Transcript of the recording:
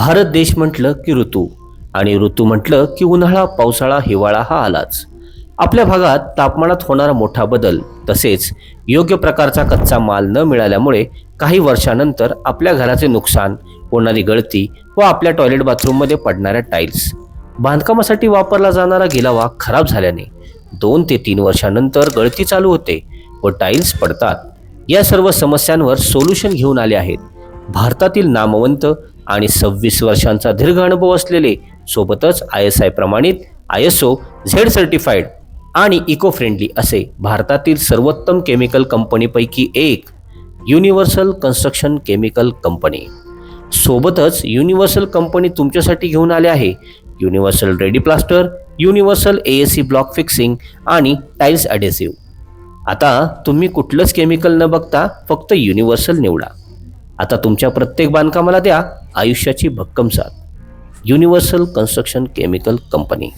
भारत देश म्हटलं की ऋतू आणि ऋतू म्हटलं की उन्हाळा, पावसाळा, हिवाळा हा आलाच. आपल्या भागात तापमानात होणारा मोठा बदल, तसेच योग्य प्रकारचा कच्चा माल न मिळाल्यामुळे काही वर्षानंतर आपल्या घराचे नुकसान, होणारी गळती व आपल्या टॉयलेट बाथरूममध्ये पडणाऱ्या टाईल्स, बांधकामासाठी वापरला जाणारा गिलावा खराब झाल्याने 2 ते 3 वर्षानंतर गळती चालू होते व टाईल्स पडतात. या सर्व समस्यांवर सोल्युशन घेऊन आले आहेत भारतातील नामवंत आणि 26 वर्षांचा दीर्घ अनुभव असलेले, सोबतच ISI प्रमाणित, ISO झेड सर्टिफाईड आणि इको फ्रेंडली असे भारतातील सर्वोत्तम केमिकल कंपनीपैकी एक युनिव्हर्सल कन्स्ट्रक्शन केमिकल कंपनी. सोबतच युनिव्हर्सल कंपनी तुमच्यासाठी घेऊन आले आहे universal ready plaster, universal AAC block fixing आणि टाइल्स अडेसिव्ह. आता तुम्ही कुठलंच केमिकल न बघता फक्त युनिव्हर्सल निवडा. आता तुमच्या प्रत्येक बांधकामाला द्या आयुष्याची भक्कम साथ. Universal construction chemical company.